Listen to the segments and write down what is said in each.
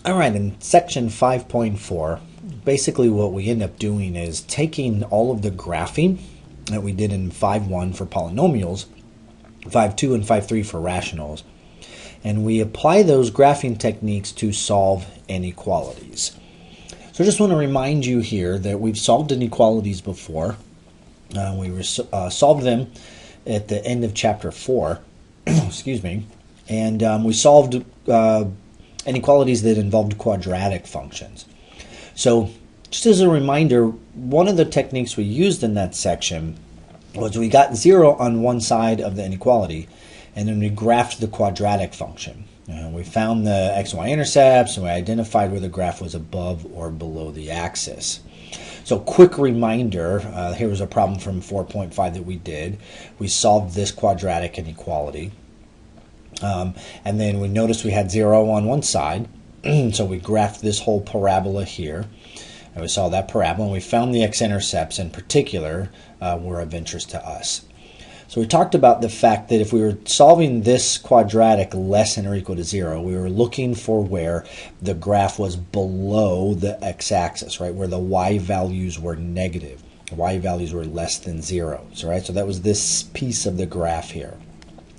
All right, in section 5.4, basically what we end up doing is taking all of the graphing that we did in 5.1 for polynomials, 5.2 and 5.3 for rationals, and we apply those graphing techniques to solve inequalities. So I just want to remind you here that we've solved inequalities before. We solved them at the end of chapter 4, excuse me, and we solved inequalities that involved quadratic functions. So just as a reminder, one of the techniques we used in that section was we got 0 on one side of the inequality, and then we graphed the quadratic function. We found the xy intercepts, and we identified where the graph was above or below the axis. So quick reminder, here was a problem from 4.5 that we did. We solved this quadratic inequality. And then we noticed we had 0 on one side, so we graphed this whole parabola here, and we saw that parabola, and we found the x-intercepts in particular were of interest to us. So we talked about the fact that if we were solving this quadratic less than or equal to 0, we were looking for where the graph was below the x-axis, right, where the y values were negative. The y values were less than 0. So, right, so that was this piece of the graph here.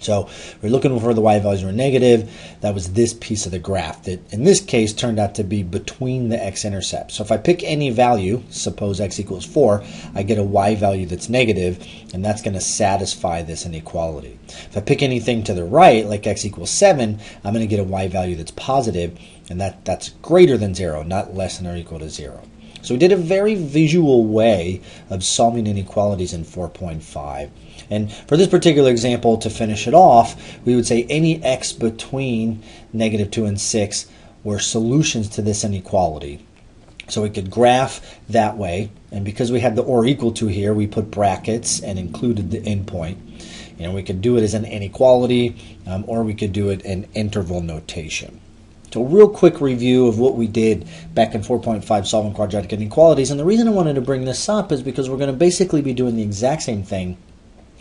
So we're looking for the y values were negative. That was this piece of the graph that in this case turned out to be between the x-intercepts. So if I pick any value, suppose x equals 4, I get a y value that's negative, and that's going to satisfy this inequality. If I pick anything to the right, like x equals 7, I'm going to get a y value that's positive, and that's greater than 0, not less than or equal to 0. So we did a very visual way of solving inequalities in 4.5. And for this particular example, to finish it off, we would say any x between -2 and 6 were solutions to this inequality. So we could graph that way, and because we had the or equal to here, we put brackets and included the endpoint. You know, we could do it as an inequality, or we could do it in interval notation. So a real quick review of what we did back in 4.5 solving quadratic inequalities. And the reason I wanted to bring this up is because we're going to basically be doing the exact same thing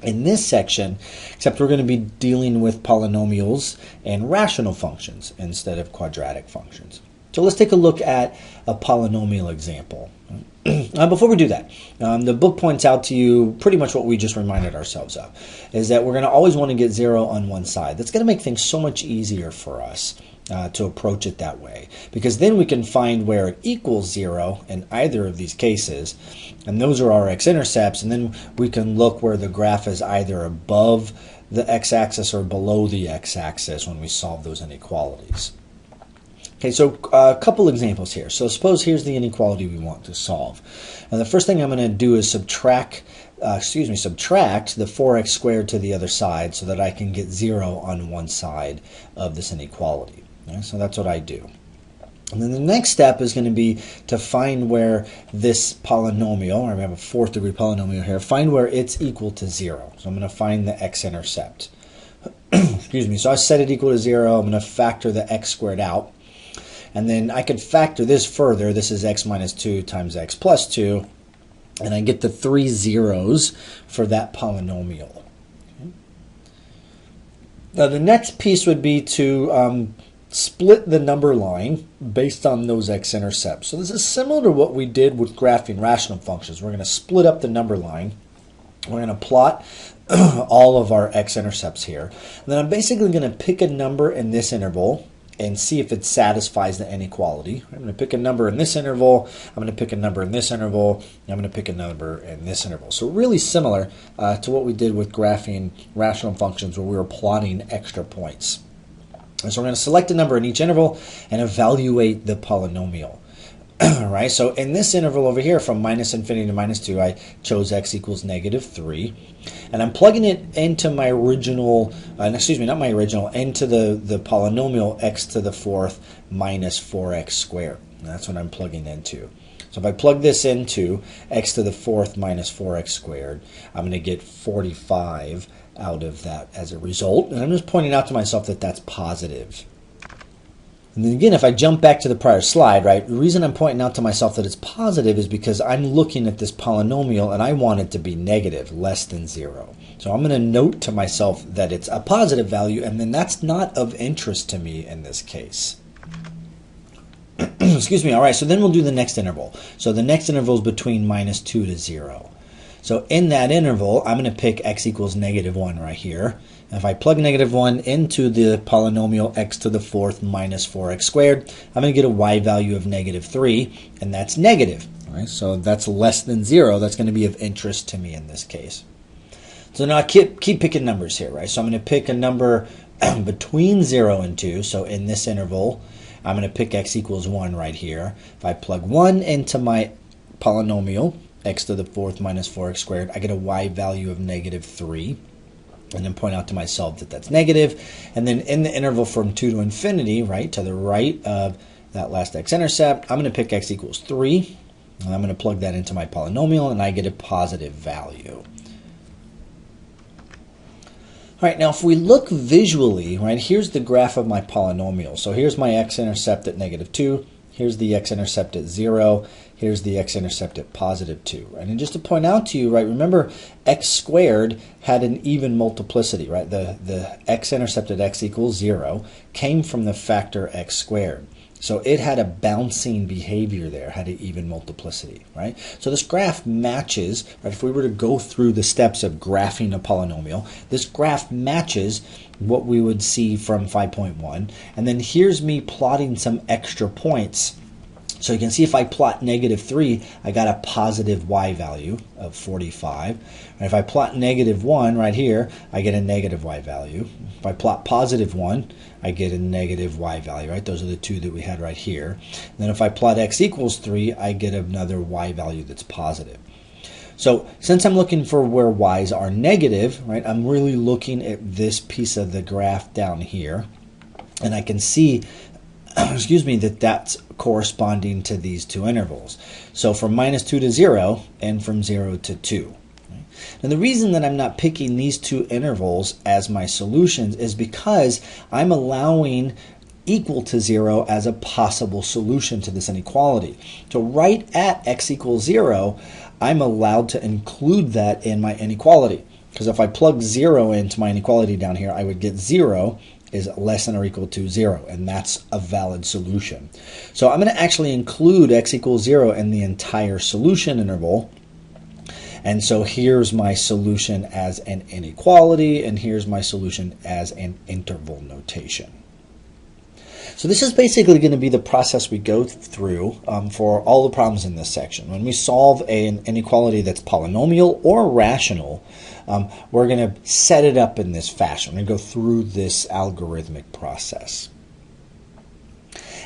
in this section, except we're going to be dealing with polynomials and rational functions instead of quadratic functions. So let's take a look at a polynomial example. Before we do that, the book points out to you pretty much what we just reminded ourselves of, is that we're going to always want to get 0 on one side. That's going to make things so much easier for us to approach it that way, because then we can find where it equals 0 in either of these cases, and those are our x-intercepts, and then we can look where the graph is either above the x-axis or below the x-axis when we solve those inequalities. Okay, so a couple examples here. So suppose here's the inequality we want to solve. And the first thing I'm going to do is subtract the 4x squared to the other side so that I can get 0 on one side of this inequality. Okay, so that's what I do. And then the next step is going to be to find where this polynomial, or we have a 4th degree polynomial here, find where it's equal to 0. So I'm going to find the x-intercept. Excuse me. So I set it equal to 0. I'm going to factor the x squared out. And then I could factor this further. This is x minus 2 times x plus 2. And I get the 3 zeros for that polynomial. Okay. Now the next piece would be to split the number line based on those x-intercepts. So this is similar to what we did with graphing rational functions. We're going to split up the number line. We're going to plot all of our x-intercepts here. And then I'm basically going to pick a number in this interval and see if it satisfies the inequality. I'm going to pick a number in this interval, I'm going to pick a number in this interval, and I'm going to pick a number in this interval. So really similar to what we did with graphing rational functions where we were plotting extra points. And so we're going to select a number in each interval and evaluate the polynomial. Right, so in this interval over here from minus infinity to minus 2, I chose x equals -3. And I'm plugging it into my original, into the polynomial x to the 4th minus 4x squared. And that's what I'm plugging into. So if I plug this into x to the 4th minus 4x squared, I'm going to get 45 out of that as a result. And I'm just pointing out to myself that that's positive. And then again, if I jump back to the prior slide, right, the reason I'm pointing out to myself that it's positive is because I'm looking at this polynomial and I want it to be negative, less than 0. So I'm going to note to myself that it's a positive value, and then that's not of interest to me in this case. Excuse me. All right, so then we'll do the next interval. So the next interval is between -2 to 0. So in that interval, I'm going to pick x equals -1 right here. And if I plug -1 into the polynomial x to the 4th minus 4x squared, I'm going to get a y value of -3, and that's negative. All right, so that's less than 0. That's going to be of interest to me in this case. So now I keep picking numbers here, right? So I'm going to pick a number between 0 and 2. So in this interval, I'm going to pick x equals 1 right here. If I plug 1 into my polynomial, x to the 4th minus 4x squared, I get a y value of -3. And then point out to myself that that's negative. And then in the interval from 2 to infinity, right, to the right of that last x-intercept, I'm going to pick x equals 3. And I'm going to plug that into my polynomial, and I get a positive value. All right, now if we look visually, right, here's the graph of my polynomial. So here's my x-intercept at -2. Here's the x-intercept at 0. Here's the x-intercept at +2. Right? And just to point out to you, right, remember x squared had an even multiplicity, right? The x-intercept at x equals 0 came from the factor x squared. So it had a bouncing behavior there, had an even multiplicity, right? So this graph matches, right? If we were to go through the steps of graphing a polynomial, this graph matches what we would see from 5.1. And then here's me plotting some extra points. So you can see if I plot -3, I got a positive y value of 45. And if I plot -1 right here, I get a negative y value. If I plot +1, I get a negative y value, right? Those are the two that we had right here. And then if I plot x equals 3, I get another y value that's positive. So since I'm looking for where y's are negative, right, I'm really looking at this piece of the graph down here. And I can see, excuse me, that that's corresponding to these two intervals. So from -2 to 0 and from 0 to 2. And the reason that I'm not picking these two intervals as my solutions is because I'm allowing equal to 0 as a possible solution to this inequality. So right at x equals 0, I'm allowed to include that in my inequality. Because if I plug 0 into my inequality down here, I would get 0 is less than or equal to 0, and that's a valid solution. So I'm going to actually include x equals 0 in the entire solution interval. And so here's my solution as an inequality, and here's my solution as an interval notation. So this is basically going to be the process we go through for all the problems in this section. When we solve an inequality that's polynomial or rational, we're going to set it up in this fashion. We're going to go through this algorithmic process.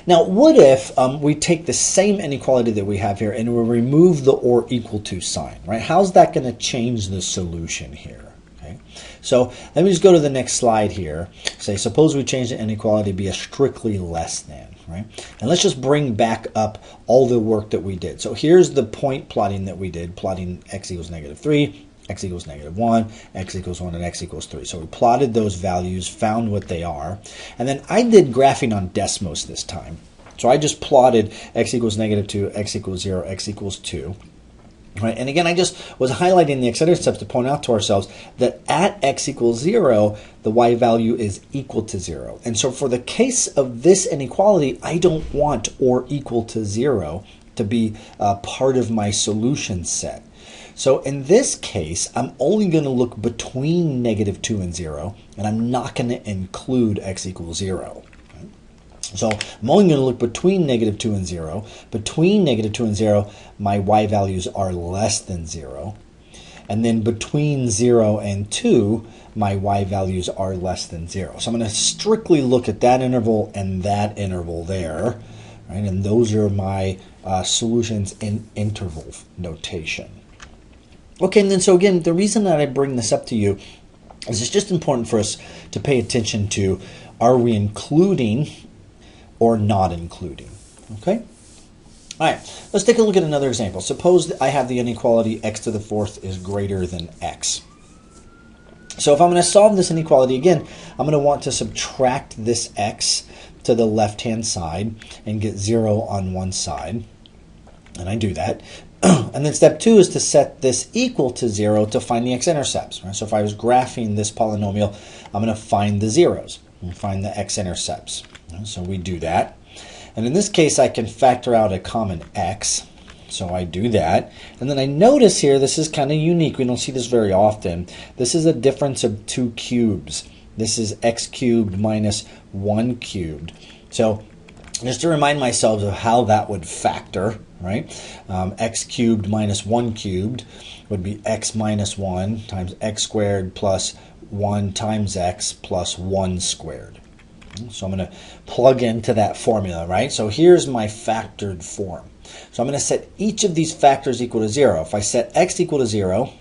Now, what if we take the same inequality that we have here and we remove the or equal to sign, right? How's that going to change the solution here? Okay. So let me just go to the next slide here. Say, suppose we change the inequality to be a strictly less than, right? And let's just bring back up all the work that we did. So here's the point plotting that we did, plotting x equals -3, x equals -1, x equals 1, and x equals 3. So we plotted those values, found what they are, and then I did graphing on Desmos this time. So I just plotted x equals -2, x equals 0, x equals 2. Right? And again, I just was highlighting the x-intercepts to point out to ourselves that at x equals 0, the y value is equal to 0. And so for the case of this inequality, I don't want or equal to 0 to be part of my solution set. So in this case, I'm only going to look between -2 and 0, and I'm not going to include x equals 0. So I'm only going to look between -2 and 0. Between -2 and 0, my y values are less than 0. And then between 0 and 2, my y values are less than 0. So I'm going to strictly look at that interval and that interval there. Right? And those are my solutions in interval notation. Okay, and then so again, the reason that I bring this up to you is it's just important for us to pay attention to, are we including or not including? Okay? All right, let's take a look at another example. Suppose that I have the inequality x to the 4th is greater than x. So if I'm going to solve this inequality, again, I'm going to want to subtract this x to the left-hand side and get 0 on one side. And I do that. And then step 2 is to set this equal to 0 to find the x-intercepts. Right? So if I was graphing this polynomial, I'm going to find the zeros and find the x-intercepts. So we do that. And in this case, I can factor out a common x. So I do that. And then I notice here, this is kind of unique. We don't see this very often. This is a difference of 2 cubes. This is x cubed minus 1 cubed. So just to remind myself of how that would factor, right? X cubed minus 1 cubed would be x minus 1 times x squared plus 1 times x plus 1 squared. So I'm going to plug into that formula, right? So here's my factored form. So I'm going to set each of these factors equal to 0. If I set x equal to 0,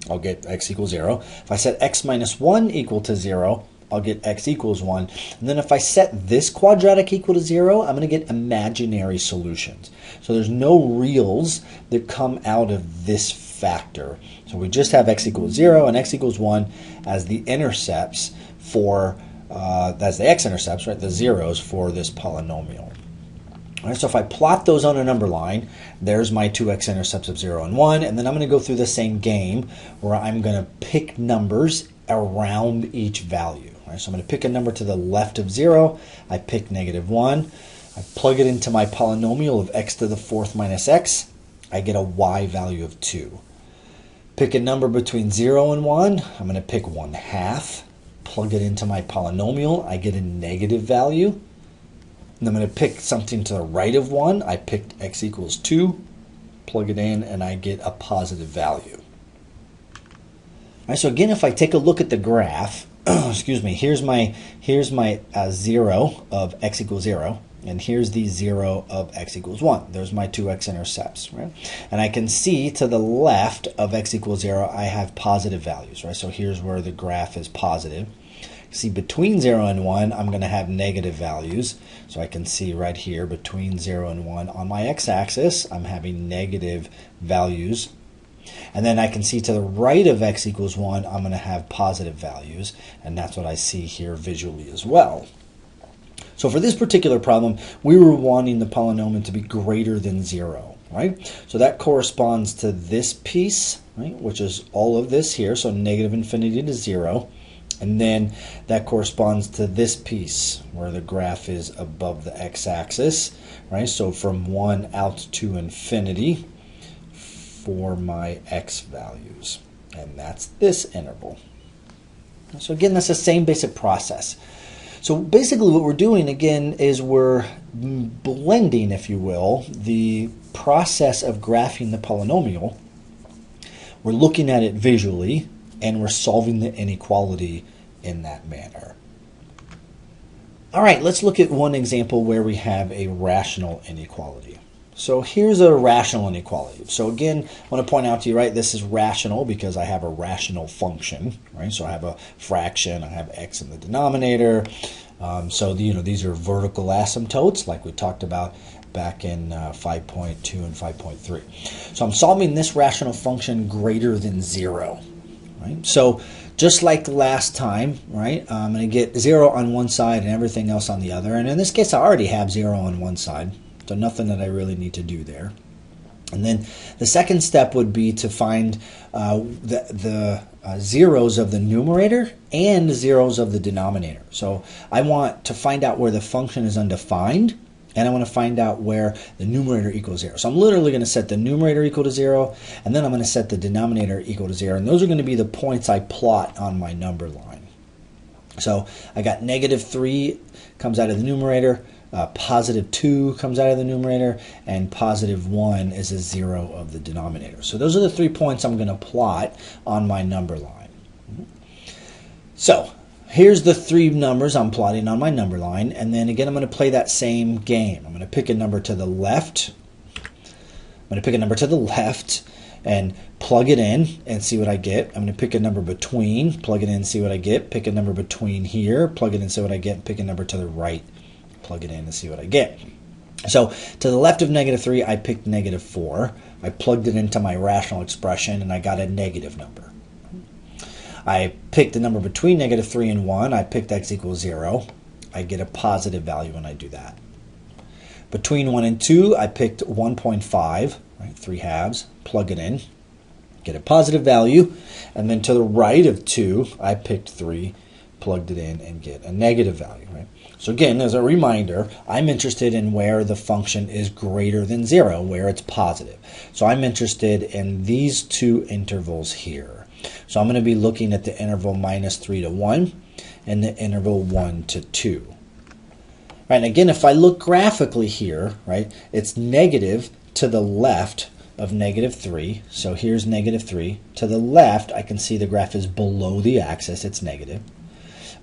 I'll get x equals 0. If I set x minus 1 equal to 0, I'll get x equals 1. And then if I set this quadratic equal to 0, I'm going to get imaginary solutions. So there's no reals that come out of this factor. So we just have x equals 0 and x equals 1 as the intercepts for, as the x-intercepts, right, the zeros for this polynomial. All right, so if I plot those on a number line, there's my two x-intercepts of 0 and 1, and then I'm going to go through the same game where I'm going to pick numbers around each value. Right, so I'm going to pick a number to the left of 0, I pick -1, I plug it into my polynomial of x to the 4th minus x, I get a y value of 2. Pick a number between 0 and 1, I'm going to pick 1/2, plug it into my polynomial, I get a negative value. And I'm going to pick something to the right of 1. I picked x equals 2, plug it in, and I get a positive value. All right, so again, if I take a look at the graph, excuse me, here's my 0 of x equals 0, and here's the 0 of x equals 1. There's my two x-intercepts, right? And I can see to the left of x equals 0, I have positive values, right? So here's where the graph is positive. See, between 0 and 1, I'm going to have negative values. So I can see right here between 0 and 1 on my x-axis, I'm having negative values. And then I can see to the right of x equals 1, I'm going to have positive values. And that's what I see here visually as well. So for this particular problem, we were wanting the polynomial to be greater than 0, right? So that corresponds to this piece, right, which is all of this here, so -infinity to 0. And then that corresponds to this piece where the graph is above the x-axis, right? So from 1 out to infinity for my x values. And that's this interval. So again, that's the same basic process. So basically what we're doing again is we're blending, if you will, the process of graphing the polynomial. We're looking at it visually, and we're solving the inequality in that manner. All right, let's look at one example where we have a rational inequality. So here's a rational inequality. So again, I want to point out to you, right, this is rational because I have a rational function, right? So I have a fraction, I have x in the denominator. These are vertical asymptotes like we talked about back in 5.2 and 5.3. So I'm solving this rational function greater than 0. Right? So just like last time, right, I'm going to get 0 on one side and everything else on the other. And in this case, I already have 0 on one side, so nothing that I really need to do there. And then the second step would be to find the zeros of the numerator and zeros of the denominator. So I want to find out where the function is undefined, and I want to find out where the numerator equals 0. So I'm literally going to set the numerator equal to 0, and then I'm going to set the denominator equal to 0. And those are going to be the points I plot on my number line. So I got -3 comes out of the numerator, +2 comes out of the numerator, and +1 is a 0 of the denominator. So those are the 3 points I'm going to plot on my number line. So here's the 3 numbers I'm plotting on my number line, and then again I'm going to play that same game. I'm going to pick a number to the left. I'm going to pick a number to the left and plug it in and see what I get. I'm going to pick a number between, plug it in and see what I get. Pick a number between here, plug it in and see what I get. Pick a number to the right, plug it in and see what I get. So to the left of -3, I picked -4. I plugged it into my rational expression and I got a negative number. I picked a number between -3 and 1. I picked x equals 0. I get a positive value when I do that. Between 1 and 2, I picked 1.5, right, 3/2, plug it in, get a positive value. And then to the right of 2, I picked 3, plugged it in and get a negative value, right? So again, as a reminder, I'm interested in where the function is greater than 0, where it's positive. So I'm interested in these two intervals here. So I'm going to be looking at the interval -3 to 1 and the interval 1 to 2. Right, and again, if I look graphically here, right, it's negative to the left of -3. So here's -3. To the left, I can see the graph is below the axis. It's negative.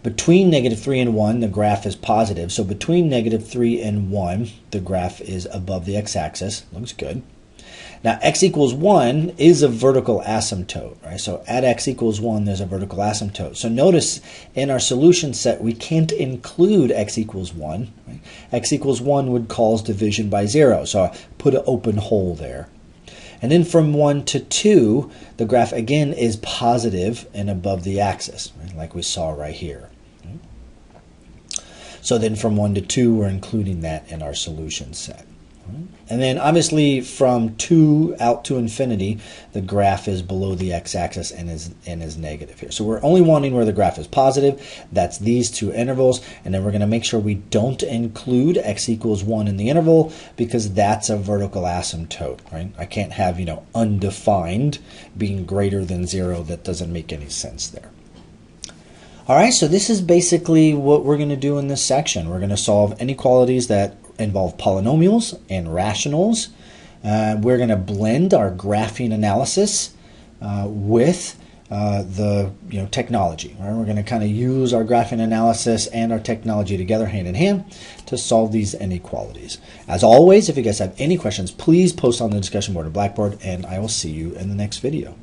Between -3 and 1, the graph is positive. So between -3 and 1, the graph is above the x-axis. Looks good. Now, x equals 1 is a vertical asymptote, right? So at x equals 1, there's a vertical asymptote. So notice in our solution set, we can't include x equals 1. Right? X equals 1 would cause division by 0. So I put an open hole there. And then from 1 to 2, the graph again is positive and above the axis, right? Like we saw right here. So then from 1 to 2, we're including that in our solution set. And then obviously from 2 out to infinity, the graph is below the x-axis and is negative here. So we're only wanting where the graph is positive. That's these two intervals. And then we're going to make sure we don't include x equals 1 in the interval because that's a vertical asymptote, right? I can't have, undefined being greater than 0. That doesn't make any sense there. All right, so this is basically what we're going to do in this section. We're going to solve inequalities that involve polynomials and rationals. We're going to blend our graphing analysis with the technology. Right? We're going to kind of use our graphing analysis and our technology together hand in hand to solve these inequalities. As always, if you guys have any questions, please post on the discussion board or Blackboard, and I will see you in the next video.